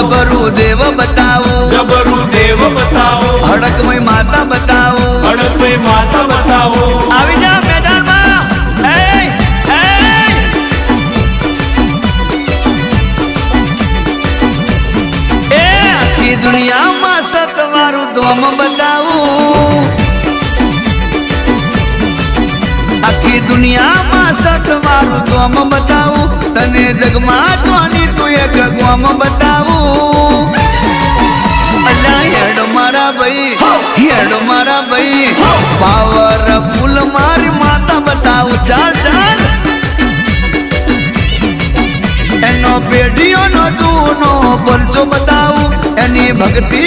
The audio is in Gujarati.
જબરું દેવ બતાવું, જબરું દેવ બતાવો, હડકમય માતા બતાવું, હડકમય માતા બતાવો. આવી જા મેદાનમાં. એ આખી દુનિયામાં સતવારું ધોમ બતાવું, આખી દુનિયામાં સતવારું ધોમ બતાવું, તને જગમાં જોની તું એક ગોમ બતાવું. અલ્યા હેડો મારા ભાઈ, હેડો મારા ભાઈ, પાવર ફૂલ મારી માતા બતાવું. ચાલ ચાલ એનો પેઢીઓનો જૂનો પરચો બતાવું, એની ભક્તિ